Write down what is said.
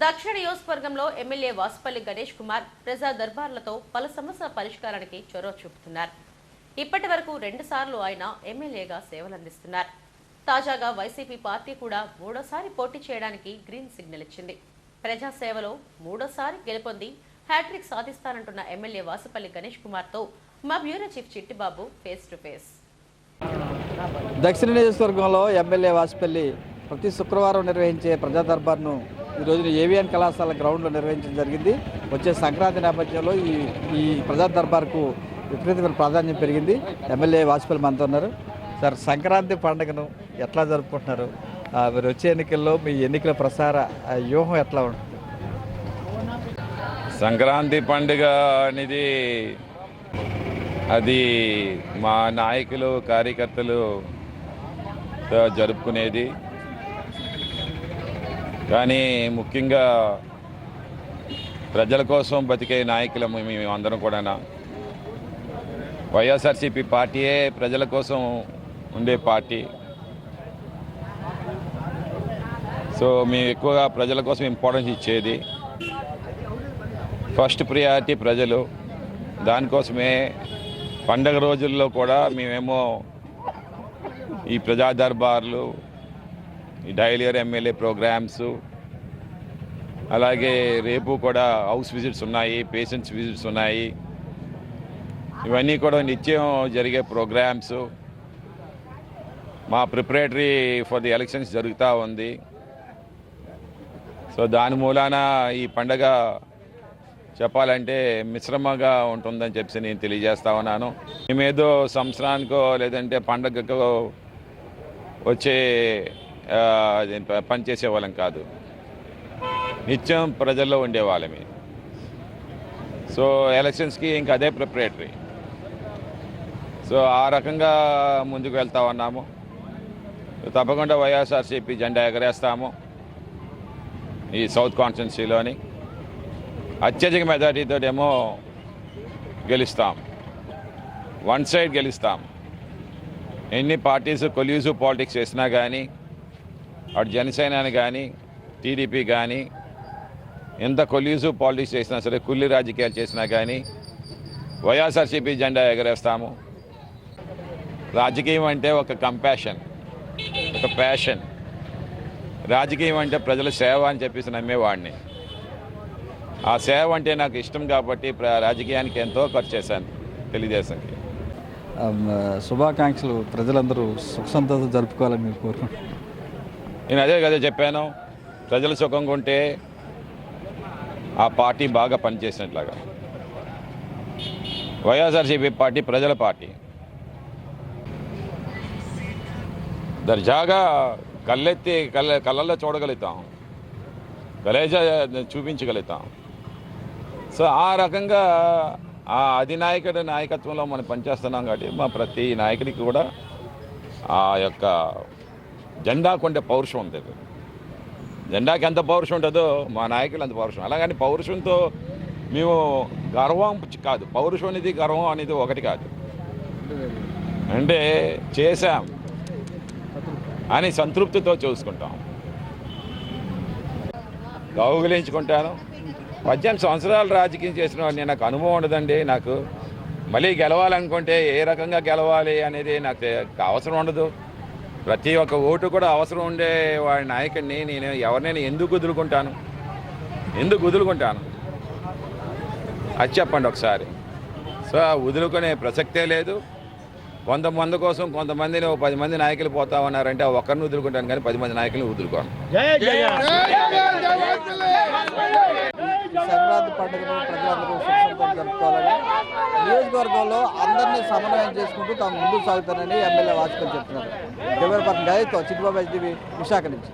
దక్షిణ నియోజకవర్గంలో ఎమ్మెల్యే వాసుపల్లి గణేష్ కుమార్ ప్రజా దర్బార్లతో పలు సమస్యల పరిష్కారానికి చొరవ చూపుతున్నారు. ఇప్పటి వరకు 2 సార్లు ఆయన ఎమ్మెల్యేగా సేవలందిస్తున్నారు. తాజాగా వైసీపీ పార్టీ కూడా మూడోసారి పోటీ చేయడానికి గ్రీన్ సిగ్నల్ ఇచ్చింది. ప్రజాసేవలో మూడోసారి గెలుపొంది హ్యాట్రిక్ సాధిస్తానంటున్న ఎమ్మెల్యే వాసుపల్లి గణేష్ కుమార్తో మా bureau chief Chittibabu face to face. దక్షిణ నియోజకవర్గంలో ఎమ్మెల్యే వాసుపల్లి ప్రతి శుక్రవారం నిర్వహించే ప్రజా దర్బార్ను ఈ రోజున ఏవిఎన్ కళాశాల గ్రౌండ్లో నిర్వహించడం జరిగింది. వచ్చే సంక్రాంతి నేపథ్యంలో ఈ ప్రజా దర్బార్కు విపరీతమైన ప్రాధాన్యం పెరిగింది. ఎమ్మెల్యే వాసుపల్లి మనతో ఉన్నారు. సార్, సంక్రాంతి పండుగను ఎట్లా జరుపుకుంటున్నారు? మీరు వచ్చే ఎన్నికల్లో మీ ఎన్నికల ప్రసార వ్యూహం ఎట్లా ఉంటుంది? సంక్రాంతి పండుగ అనేది అది మా నాయకులు కార్యకర్తలు జరుపుకునేది. కానీ ముఖ్యంగా ప్రజల కోసం బతికే నాయకులము మేము అందరం కూడా. వైఎస్ఆర్సీపీ పార్టీయే ప్రజల కోసం ఉండే పార్టీ. సో మేము ఎక్కువగా ప్రజల కోసం ఇంపార్టెన్స్ ఇచ్చేది. ఫస్ట్ ప్రియారిటీ ప్రజలు. దానికోసమే పండగ రోజుల్లో కూడా మేమేమో ఈ ప్రజా దర్బార్లు, ఈ డైలియర్ ఎమ్మెల్యే ప్రోగ్రామ్స్, అలాగే రేపు కూడా హౌస్ విజిట్స్ ఉన్నాయి, పేషెంట్స్ విజిట్స్ ఉన్నాయి. ఇవన్నీ కూడా నిత్యం జరిగే ప్రోగ్రామ్స్. మా ప్రిపరేటరీ ఫర్ ది ఎలక్షన్స్ జరుగుతూ ఉంది. సో దాని మూలాన ఈ పండగ చెప్పాలంటే మిశ్రమంగా ఉంటుందని చెప్పి నేను తెలియజేస్తా ఉన్నాను. మేమేదో సంవత్సరానికో లేదంటే పండగకో వచ్చే పనిచేసే వాళ్ళం కాదు, నిత్యం ప్రజల్లో ఉండేవాళ్ళమే. సో ఎలక్షన్స్కి ఇంకా అదే ప్రిపరేటరీ. సో ఆ రకంగా ముందుకు వెళ్తా ఉన్నాము. తప్పకుండా వైఎస్ఆర్సీపీ జెండా ఎగరేస్తాము. ఈ సౌత్ కాన్స్టిట్యున్సీలోని అత్యధిక మెజార్టీతో ఏమో గెలుస్తాం. వన్ సైడ్ గెలుస్తాం. ఎన్ని పార్టీస్ కొల్యూజివ్ పాలిటిక్స్ చేసినా కానీ, అటు జనసేన కానీ టీడీపీ కానీ ఎంత కొల్యూజివ్ పాలిటిక్స్ చేసినా సరే, కుల్లి రాజకీయాలు చేసినా కానీ వైఎస్ఆర్సీపీ జెండా ఎగరేస్తాము. రాజకీయం అంటే ఒక కంపాషన్, ఒక ప్యాషన్. రాజకీయం అంటే ప్రజల సేవ అని చెప్పేసి నమ్మేవాడిని. ఆ సేవ అంటే నాకు ఇష్టం కాబట్టి రాజకీయానికి ఎంతో ఖర్చు చేశాను తెలుగుదేశంకి. శుభాకాంక్షలు. ప్రజలందరూ సుఖ సంతోషం జరుపుకోవాలని మీరు కోరుకుంటున్నారు. నేను అదే కదా చెప్పాను, ప్రజలు సుఖంగా ఉంటే ఆ పార్టీ బాగా పనిచేసినట్లాగా. వైఎస్ఆర్సీపీ పార్టీ ప్రజల పార్టీ. దర్జాగా కళ్ళెత్తి కళ్ళల్లో చూడగలుగుతాం, కలేజా చూపించగలుగుతాం. సో ఆ రకంగా ఆ అధినాయకుడి నాయకత్వంలో మనం పనిచేస్తున్నాం కాబట్టి మా ప్రతి నాయకుడికి కూడా ఆ యొక్క జెండాకు ఉండే పౌరుషం ఉంటుంది. జెండాకి ఎంత పౌరుషం ఉంటుందో మా నాయకులు అంత పౌరుషం. అలాగని పౌరుషంతో మేము గర్వం కాదు, పౌరుషం అనేది గర్వం అనేది ఒకటి కాదు. అంటే చేశాం అని సంతృప్తితో చూసుకుంటాం. కౌగిలించుకుంటాను. 18 సంవత్సరాలు రాజకీయం చేసిన వాడిని, నాకు అనుభవం ఉండదండి. నాకు మళ్ళీ గెలవాలనుకుంటే ఏ రకంగా గెలవాలి అనేది నాకు అవసరం ఉండదు. ప్రతి ఒక్క ఓటు కూడా అవసరం ఉండే వాడి నాయకుడిని నేను ఎవరినైనా ఎందుకు వదులుకుంటాను అది చెప్పండి ఒకసారి. సో వదులుకునే ప్రసక్తే లేదు. 100 మంది కోసం కొంతమందిని 10 మంది నాయకులు పోతా ఉన్నారంటే ఒకరిని వదులుకుంటాను, కానీ 10 మంది నాయకులను వదులుకోను. సంక్రాంతి పండుగను ప్రజలందరూ సుఖంతో జరుపుకోవాలని నియోజకవర్గంలో అందరినీ సమన్వయం చేసుకుంటూ తాము ముందుకు సాగుతారని ఎమ్మెల్యే వాసుపల్లి చెప్తున్నారు. కెమెరా పర్సన్ గాయతో చిట్టిబాబు, ఎస్టీవీ, విశాఖ నుంచి.